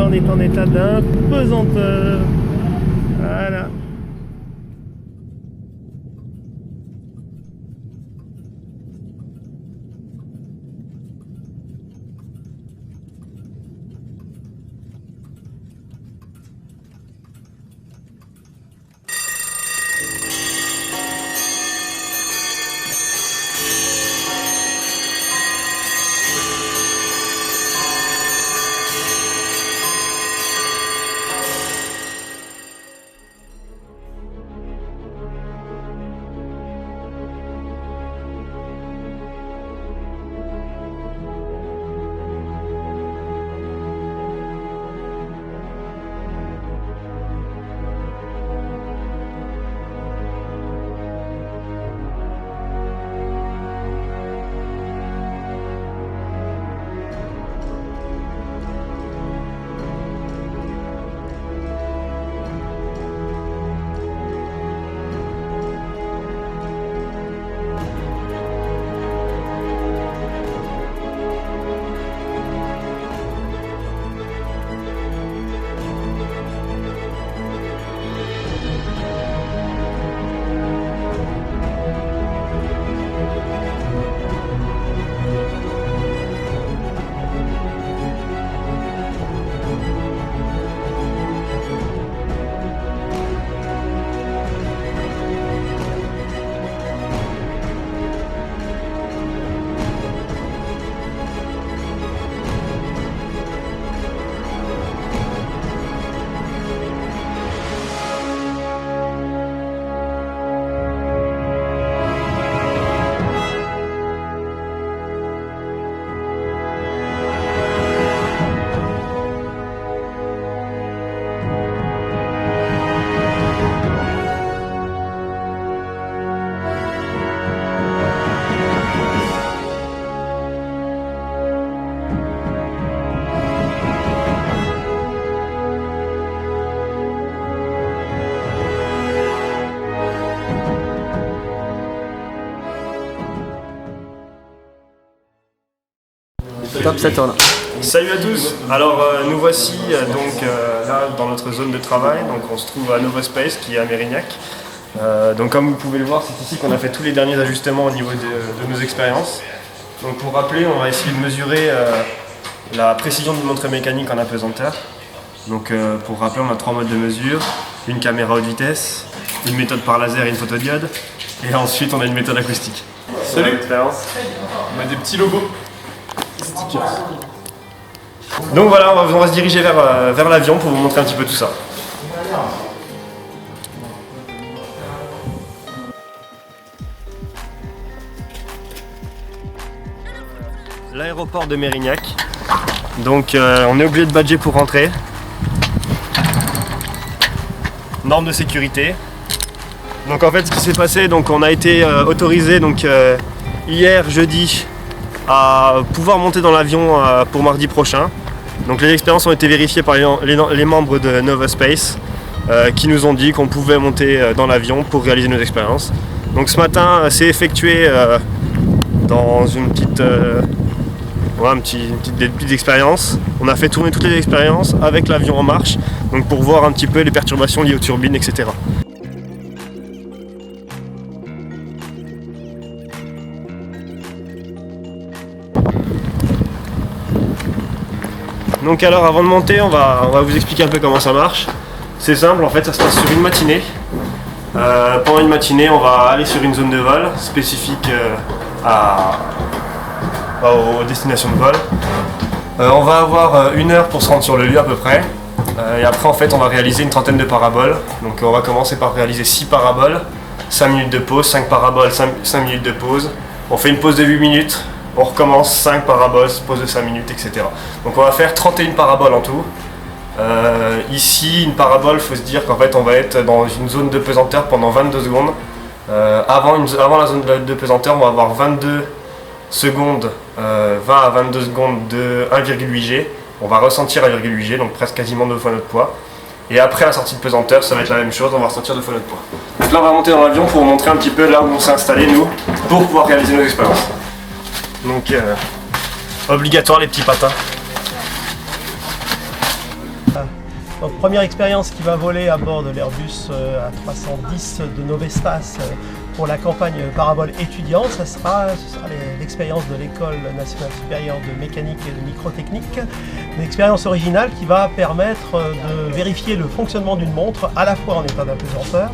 on est en état d'impesanteur. Voilà. Top, ça tourne. Salut à tous. Alors nous voici là dans notre zone de travail. Donc on se trouve à Novospace qui est à Mérignac. Donc comme vous pouvez le voir, c'est ici qu'on a fait tous les derniers ajustements au niveau de nos expériences. Donc pour rappeler, on va essayer de mesurer la précision d'une montre mécanique en apesanteur. Donc pour rappeler, on a 3 modes de mesure, une caméra haute vitesse, une méthode par laser et une photodiode, et ensuite on a une méthode acoustique. Salut. On a des petits logos. Donc voilà, on va se diriger vers l'avion pour vous montrer un petit peu tout ça. L'aéroport de Mérignac. Donc on est obligé de badger pour rentrer. Normes de sécurité. Donc en fait ce qui s'est passé, donc on a été autorisé hier jeudi à pouvoir monter dans l'avion pour mardi prochain. Donc les expériences ont été vérifiées par les membres de Novospace qui nous ont dit qu'on pouvait monter dans l'avion pour réaliser nos expériences. Donc ce matin c'est effectué dans une petite expérience. On a fait tourner toutes les expériences avec l'avion en marche, donc pour voir un petit peu les perturbations liées aux turbines, etc. Donc alors avant de monter, on va vous expliquer un peu comment ça marche. C'est simple, en fait ça se passe sur une matinée. Pendant une matinée, on va aller sur une zone de vol spécifique aux destinations de vol. On va avoir 1 heure pour se rendre sur le lieu à peu près. Et après en fait on va réaliser une trentaine de paraboles. Donc on va commencer par réaliser 6 paraboles, 5 minutes de pause, 5 paraboles, 5 minutes de pause. On fait une pause de 8 minutes. On recommence 5 paraboles, pause de 5 minutes, etc. Donc on va faire 31 paraboles en tout. Ici, une parabole, il faut se dire qu'en fait on va être dans une zone de pesanteur pendant 22 secondes. Avant la zone de pesanteur, on va avoir 22 secondes, 20 à 22 secondes de 1,8 G. On va ressentir 1,8 G, donc presque quasiment 2 fois notre poids. Et après la sortie de pesanteur, ça va être la même chose, on va ressentir 2 fois notre poids. Donc là on va monter dans l'avion pour vous montrer un petit peu là où on s'est installé nous, pour pouvoir réaliser nos expériences. Donc obligatoire les petits patins. Donc première expérience qui va voler à bord de l'Airbus A310 de Novespace pour la campagne Parabole étudiant, ce sera l'expérience de l'École nationale supérieure de mécanique et de microtechnique. Une expérience originale qui va permettre de vérifier le fonctionnement d'une montre à la fois en état d'apesanteur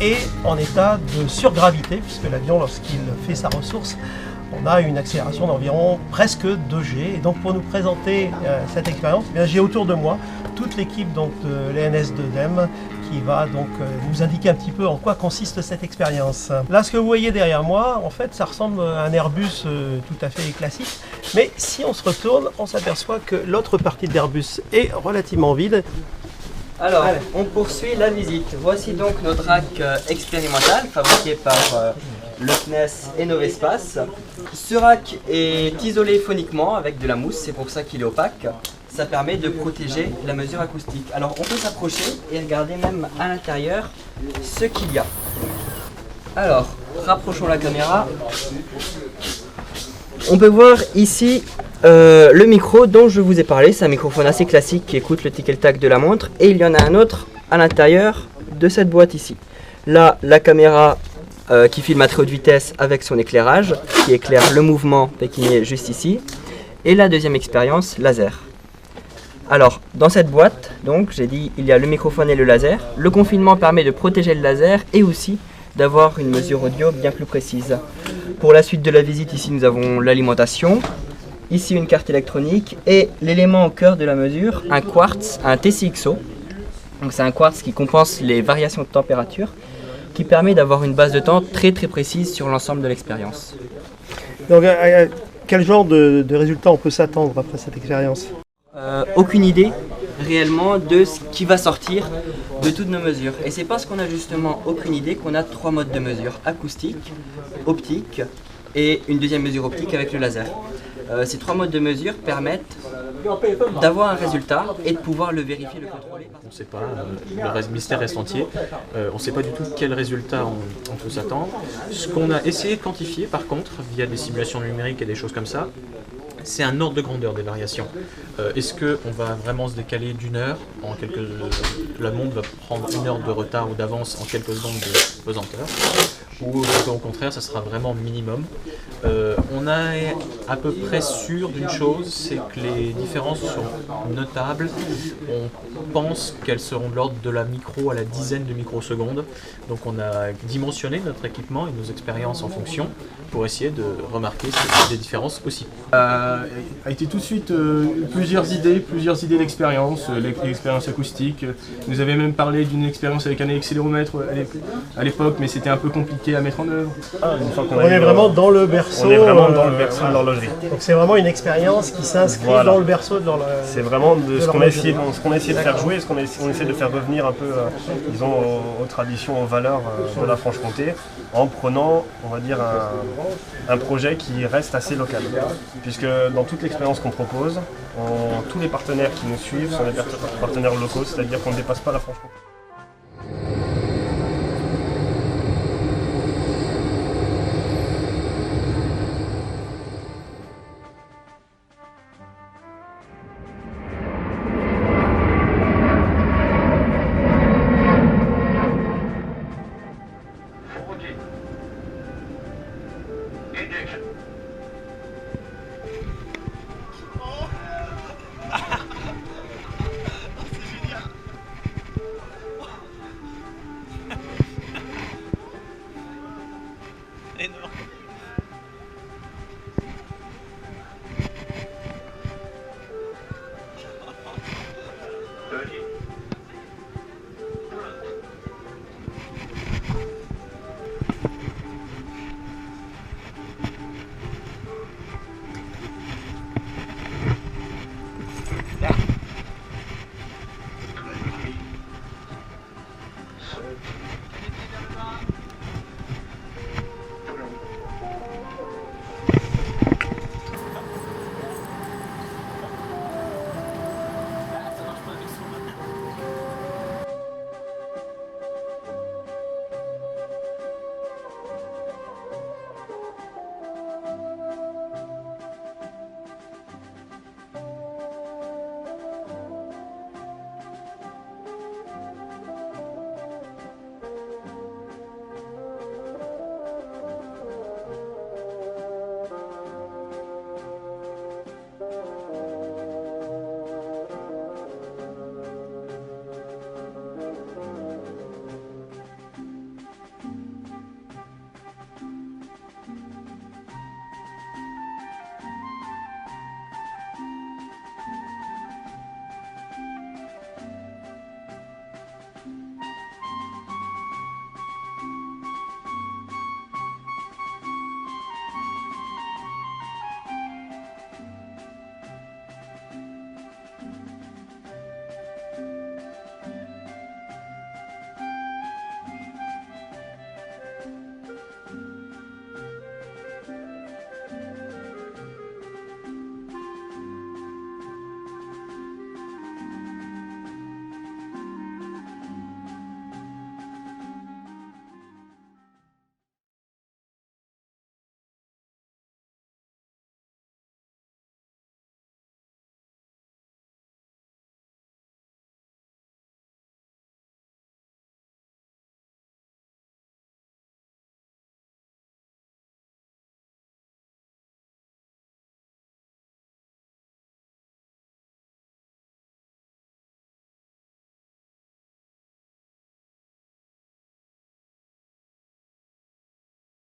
et en état de surgravité, puisque l'avion, lorsqu'il fait sa ressource, on a une accélération d'environ presque 2G. Et donc pour nous présenter cette expérience, j'ai autour de moi toute l'équipe de l'ENS2DEM qui va donc nous indiquer un petit peu en quoi consiste cette expérience. Là, ce que vous voyez derrière moi, en fait, ça ressemble à un Airbus tout à fait classique. Mais si on se retourne, on s'aperçoit que l'autre partie de l'Airbus est relativement vide. Alors, on poursuit la visite. Voici donc notre rack expérimental fabriqué par le CNES et Novespace. Ce rack est isolé phoniquement avec de la mousse, c'est pour ça qu'il est opaque. Ça permet de protéger la mesure acoustique. Alors on peut s'approcher et regarder même à l'intérieur ce qu'il y a. Alors, rapprochons la caméra. On peut voir ici le micro dont je vous ai parlé. C'est un microphone assez classique qui écoute le tic et le tac de la montre. Et il y en a un autre à l'intérieur de cette boîte ici. Là, la caméra qui filme à très haute vitesse avec son éclairage, qui éclaire le mouvement pékinier juste ici. Et la deuxième expérience, laser. Alors, dans cette boîte, donc, j'ai dit, il y a le microphone et le laser. Le confinement permet de protéger le laser et aussi d'avoir une mesure audio bien plus précise. Pour la suite de la visite, ici, nous avons l'alimentation. Ici, une carte électronique et l'élément au cœur de la mesure, un quartz, un TCXO. Donc, c'est un quartz qui compense les variations de température, qui permet d'avoir une base de temps très très précise sur l'ensemble de l'expérience. Donc, quel genre de résultats on peut s'attendre après cette expérience ? Aucune idée réellement de ce qui va sortir de toutes nos mesures. Et c'est parce qu'on a justement aucune idée qu'on a 3 modes de mesure: acoustique, optique et une deuxième mesure optique avec le laser. Ces 3 modes de mesure permettent d'avoir un résultat et de pouvoir le vérifier, le contrôler. On ne sait pas, le mystère reste entier. On ne sait pas du tout quel résultat on peut s'attendre. Ce qu'on a essayé de quantifier par contre, via des simulations numériques et des choses comme ça, c'est un ordre de grandeur des variations. Est-ce qu'on va vraiment se décaler d'une heure en quelques... La montre va prendre une heure de retard ou d'avance en quelques secondes de pesanteur, ou au contraire ça sera vraiment minimum. On est à peu près sûr d'une chose, c'est que les différences sont notables. On pense qu'elles seront de l'ordre de la micro à la dizaine de microsecondes. Donc on a dimensionné notre équipement et nos expériences en fonction pour essayer de remarquer des différences aussi. A été tout de suite plusieurs idées d'expérience, l'expérience acoustique. Nous avait même parlé d'une expérience avec un accéléromètre à l'époque, mais c'était un peu compliqué à mettre en œuvre. On est vraiment dans le berceau. On est vraiment dans le berceau de l'horlogerie. Donc c'est vraiment une expérience qui s'inscrit dans le berceau de l'horlogerie. C'est vraiment ce qu'on a essayé de faire jouer, on essaie de faire revenir un peu, disons, aux traditions, aux valeurs de la Franche-Comté, en prenant, on va dire, un projet qui reste assez local. Puisque dans toute l'expérience qu'on propose, tous les partenaires qui nous suivent sont des partenaires locaux, c'est-à-dire qu'on ne dépasse pas la Franche-Comté. Énorme.